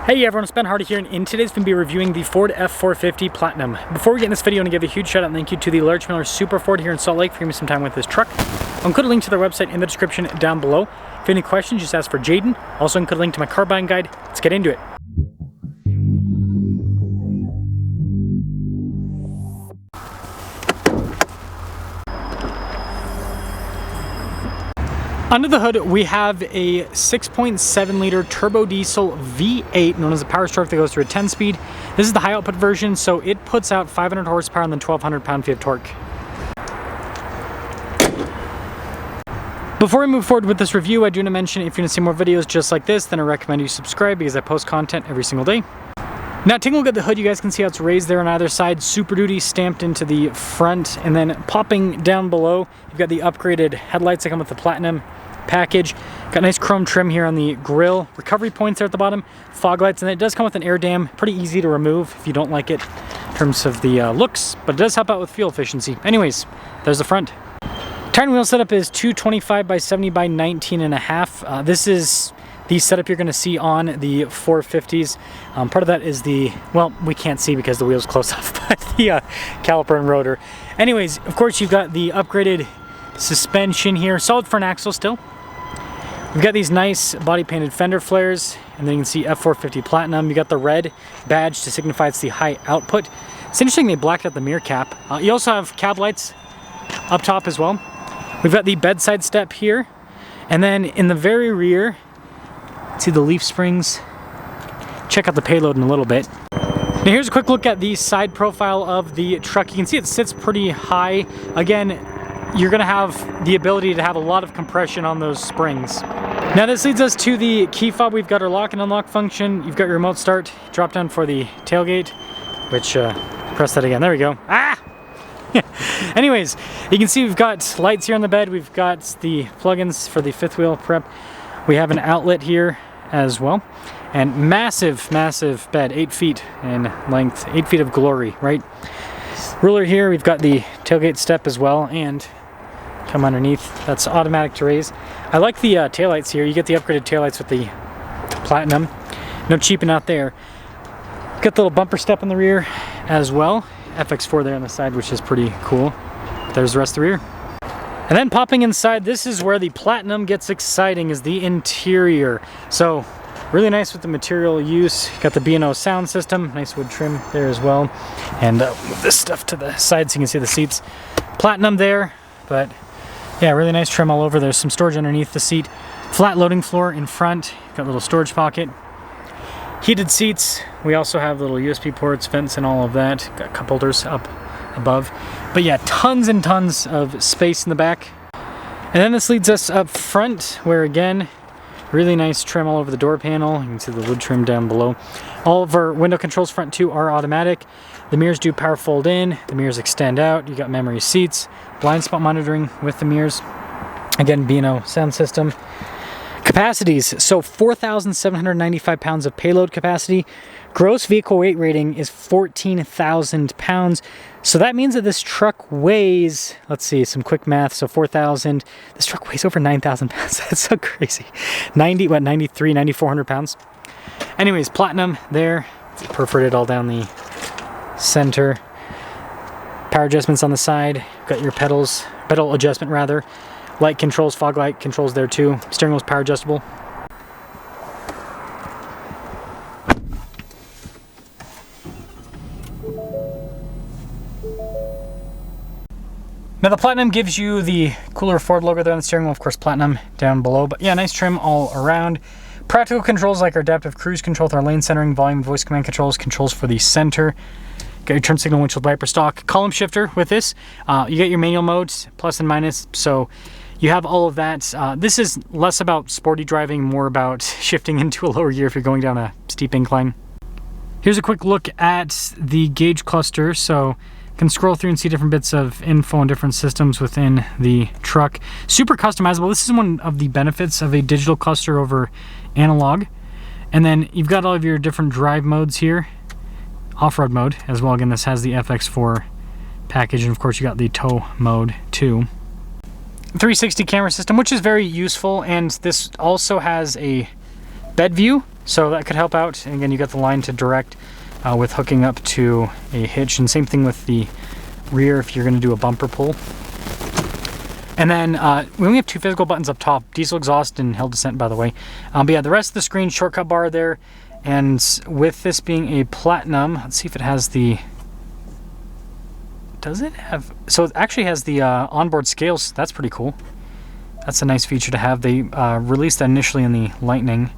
Hey everyone, it's Ben Hardy here, and in today's going to be reviewing the Ford F-450 Platinum. Before we get in this video, I want to give a huge shout out and thank you to the Large Miller Super Ford here in Salt Lake for giving me some time with this truck. I'll include a link to their website in the description down below. If you have any questions, just ask for Jaden. Also include a link to my car buying guide. Let's get into it. Under the hood, we have a 6.7 liter turbo diesel V8 known as a Power Stroke that goes through a 10-speed. This is the high output version, so it puts out 500 horsepower and then 1,200 pound-feet of torque. Before we move forward with this review, I do want to mention if you want to see more videos just like this, then I recommend you subscribe because I post content every single day. Now taking a look at the hood, you guys can see how it's raised there on either side, Super Duty stamped into the front, and then popping down below, you've got the upgraded headlights that come with the Platinum package. Got nice chrome trim here on the grille, recovery points there at the bottom, fog lights, and it does come with an air dam, pretty easy to remove if you don't like it in terms of the looks, but it does help out with fuel efficiency. Anyways, there's the front. Tire and wheel setup is 225 by 70 by 19 and a half. This is the setup you're going to see on the 450s. Part of that is the, well, we can't see because the wheel's closed off, but the caliper and rotor. Anyways, of course, you've got the upgraded suspension here, solid front axle still. We've got these nice body painted fender flares, and then you can see F-450 Platinum. You got the red badge to signify it's the high output. It's interesting they blacked out the mirror cap. You also have cab lights up top as well. We've got the bedside step here, and then in the very rear, see the leaf springs. Check out the payload in a little bit. Now here's a quick look at the side profile of the truck. You can see it sits pretty high. Again, you're going to have the ability to have a lot of compression on those springs. Now this leads us to the key fob. We've got our lock and unlock function. You've got your remote start, drop down for the tailgate, which press that again. There we go. Ah! Anyways, you can see we've got lights here on the bed. We've got the plugins for the fifth wheel prep. We have an outlet here as well, and massive bed, 8 feet in length, 8 feet of glory, right? Ruler here. We've got the tailgate step as well, and come underneath, that's automatic to raise. I like the taillights here. You get the upgraded taillights with the Platinum. No cheaping out there. Got the little bumper step in the rear as well. FX4 there on the side, which is pretty cool. There's the rest of the rear. And then popping inside, this is where the Platinum gets exciting, is the interior. So really nice with the material use. Got the B&O sound system, nice wood trim there as well. And move this stuff to the side so you can see the seats. Platinum there, but yeah, really nice trim all over. There's some storage underneath the seat. Flat loading floor in front. Got a little storage pocket. Heated seats. We also have little USB ports, vents, and all of that. Got cup holders up above. But yeah, tons and tons of space in the back. And then this leads us up front, where again, really nice trim all over the door panel. You can see the wood trim down below. All of our window controls front too are automatic. The mirrors do power fold in. The mirrors extend out. You got memory seats. Blind spot monitoring with the mirrors. Again, B&O sound system. Capacities, so 4,795 pounds of payload capacity. Gross vehicle weight rating is 14,000 pounds. So that means that this truck weighs, let's see, some quick math, so 4,000. This truck weighs over 9,000 pounds. That's so crazy. 9,400 pounds. Anyways, Platinum there. Perforated all down the center. Power adjustments on the side. Got your pedal adjustment rather. Light controls, fog light controls there too. Steering wheel's power adjustable. Now the Platinum gives you the cooler Ford logo there on the steering wheel, of course Platinum down below, but yeah, nice trim all around. Practical controls like our adaptive cruise control with our lane centering, volume, voice command controls for the center. Got your turn signal, windshield wiper stock, column shifter with this. You get your manual modes, plus and minus, so you have all of that. This is less about sporty driving, more about shifting into a lower gear if you're going down a steep incline. Here's a quick look at the gauge cluster. So you can scroll through and see different bits of info on different systems within the truck. Super customizable. This is one of the benefits of a digital cluster over analog. And then you've got all of your different drive modes here. Off-road mode as well. Again, this has the FX4 package, and of course you got the tow mode too. 360 camera system, which is very useful, and this also has a bed view, so that could help out. And again, you got the line to direct with hooking up to a hitch, and same thing with the rear if you're going to do a bumper pull. And then we only have 2 physical buttons up top, diesel exhaust and hill descent, by the way. But yeah, the rest of the screen, shortcut bar there. And with this being a platinum, let's see if it has the, does it have, so it actually has the onboard scales. That's pretty cool. That's a nice feature to have. They released that initially in the Lightning.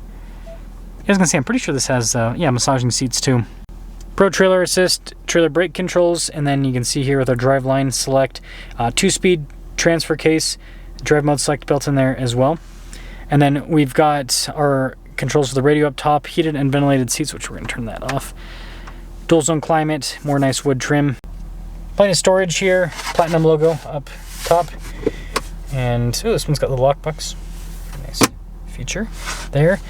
You guys can see, I'm pretty sure this has, yeah, massaging seats too. Pro trailer assist, trailer brake controls, and then you can see here with our driveline select, 2-speed transfer case, drive mode select built in there as well. And then we've got our controls for the radio up top, heated and ventilated seats, which we're going to turn that off. Dual zone climate, more nice wood trim. Plenty of storage here, platinum logo up top. And oh, this one's got the lockbox. Nice feature there.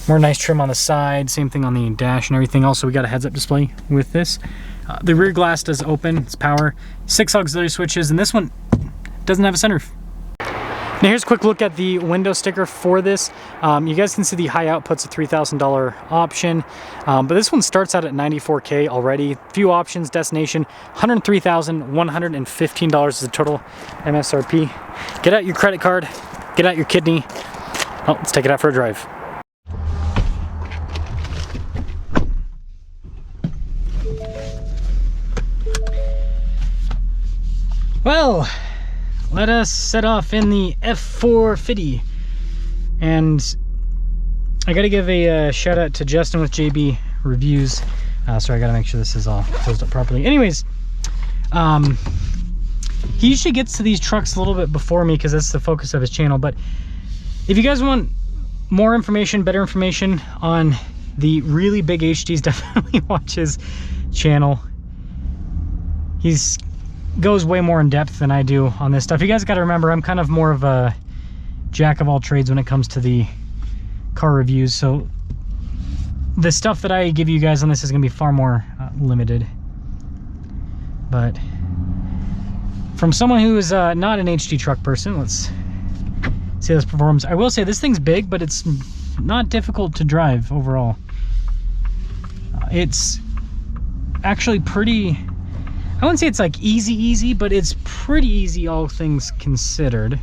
More nice trim on the side, same thing on the dash and everything. Also, we got a heads-up display with this. The rear glass does open, it's power. 6 auxiliary switches, and this one doesn't have a sunroof. Now here's a quick look at the window sticker for this. You guys can see the high output's a $3,000 option, but this one starts out at $94K already. Few options, destination, $103,115 is the total MSRP. Get out your credit card, get out your kidney. Oh, let's take it out for a drive. Well, let us set off in the F-450. And I gotta give a shout out to Justin with JB Reviews. Sorry, I gotta make sure this is all closed up properly. Anyways, he usually gets to these trucks a little bit before me because that's the focus of his channel. But if you guys want more information, better information on the really big HDs, definitely watch his channel. He's goes way more in depth than I do on this stuff. You guys got to remember, I'm kind of more of a jack of all trades when it comes to the car reviews, so the stuff that I give you guys on this is going to be far more limited. But from someone who is not an HD truck person, let's see how this performs. I will say this thing's big, but it's not difficult to drive overall. It's actually pretty, I wouldn't say it's like easy, but it's pretty easy, all things considered.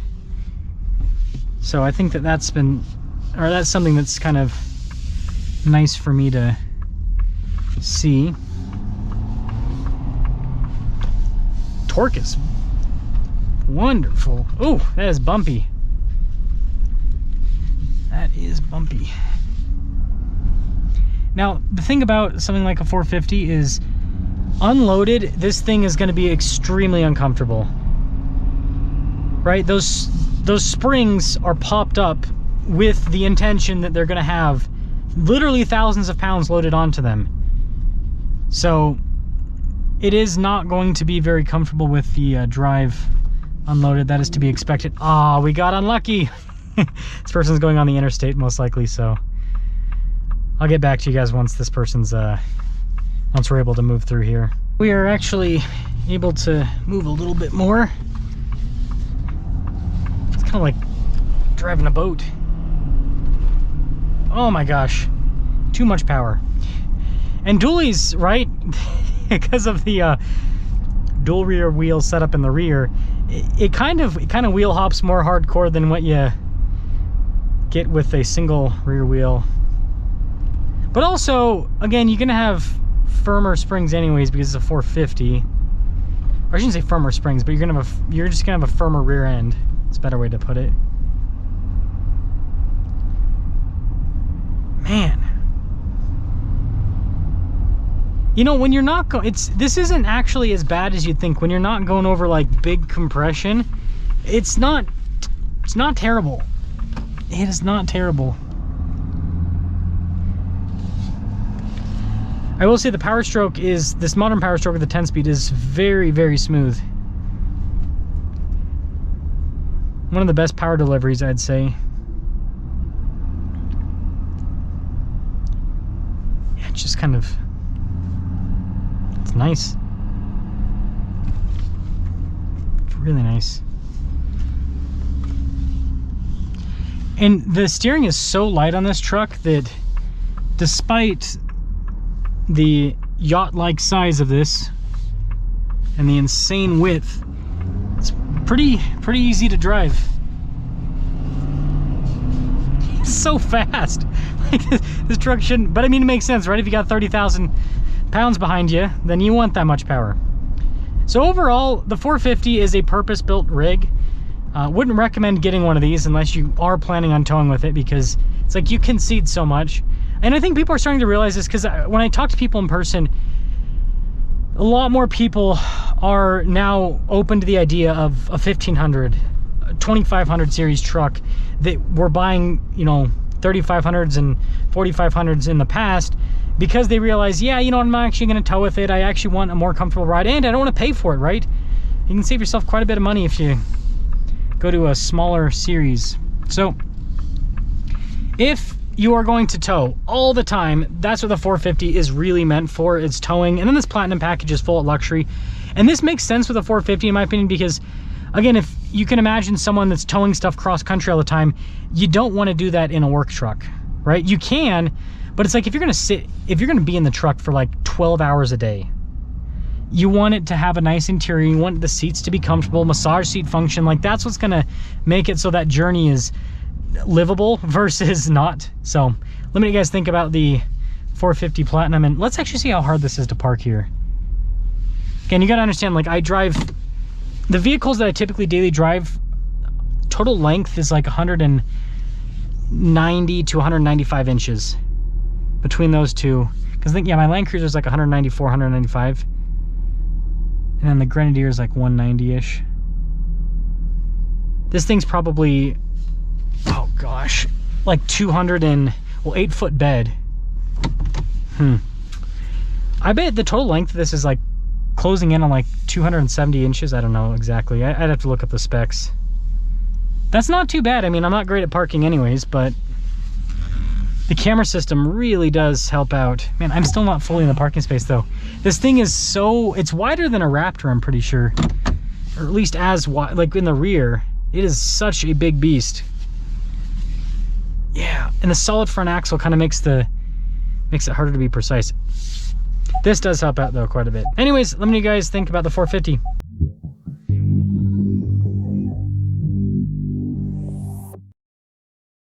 So I think that that's been, or that's something that's kind of nice for me to see. Torque is wonderful. Oh, that is bumpy. That is bumpy. Now, the thing about something like a 450 is, unloaded, this thing is going to be extremely uncomfortable, right? Those springs are popped up with the intention that they're going to have literally thousands of pounds loaded onto them. So it is not going to be very comfortable with the drive unloaded. That is to be expected. Ah, we got unlucky. This person's going on the interstate most likely, so I'll get back to you guys once this person's once we're able to move through here. We are actually able to move a little bit more. It's kind of like driving a boat. Oh my gosh, too much power. And dualies, right? Because of the dual rear wheel setup in the rear, it kind of wheel hops more hardcore than what you get with a single rear wheel. But also, again, you're gonna have firmer springs anyways because it's a 450. Or I shouldn't say firmer springs, but you're just gonna have a firmer rear end. It's a better way to put it. Man, you know, when you're not going, this isn't actually as bad as you'd think. When you're not going over like big compression, it's not terrible. It is not terrible. I will say the power stroke is, this modern power stroke of the 10-speed is very, very smooth. One of the best power deliveries, I'd say. Yeah, it's just kind of, it's nice. It's really nice. And the steering is so light on this truck that despite the yacht-like size of this and the insane width, it's pretty easy to drive. It's so fast. Like this truck shouldn't, but I mean, it makes sense, right? If you got 30,000 pounds behind you, then you want that much power. So overall, the 450 is a purpose-built rig. Wouldn't recommend getting one of these unless you are planning on towing with it, because it's like you concede so much. And I think people are starting to realize this, because when I talk to people in person, a lot more people are now open to the idea of a 1500, 2500 series truck that we're buying, you know, 3500s and 4500s in the past, because they realize, yeah, you know, I'm not actually going to tow with it. I actually want a more comfortable ride, and I don't want to pay for it, right? You can save yourself quite a bit of money if you go to a smaller series. So if you are going to tow all the time, that's what the 450 is really meant for. It's towing. And then this Platinum package is full luxury. And this makes sense with a 450 in my opinion, because again, if you can imagine someone that's towing stuff cross country all the time, you don't want to do that in a work truck, right? You can, but it's like if you're going to be in the truck for like 12 hours a day, you want it to have a nice interior. You want the seats to be comfortable, massage seat function. Like that's what's going to make it so that journey is livable versus not. So let me know what you guys think about the 450 Platinum, and let's actually see how hard this is to park here. Again, you got to understand, like I drive, the vehicles that I typically daily drive, total length is like 190 to 195 inches between those two. Because I think, yeah, my Land Cruiser is like 194, 195. And then the Grenadier is like 190-ish. This thing's probably, oh gosh, like 200 and, well, 8-foot bed. I bet the total length of this is like closing in on like 270 inches. I don't know exactly. I'd have to look up the specs. That's not too bad. I mean, I'm not great at parking anyways, but the camera system really does help out. Man, I'm still not fully in the parking space though. This thing is so, it's wider than a Raptor, I'm pretty sure. Or at least as wide, like in the rear. It is such a big beast. Yeah, and the solid front axle kind of makes it harder to be precise. This does help out though quite a bit. Anyways, let me know what you guys think about the 450.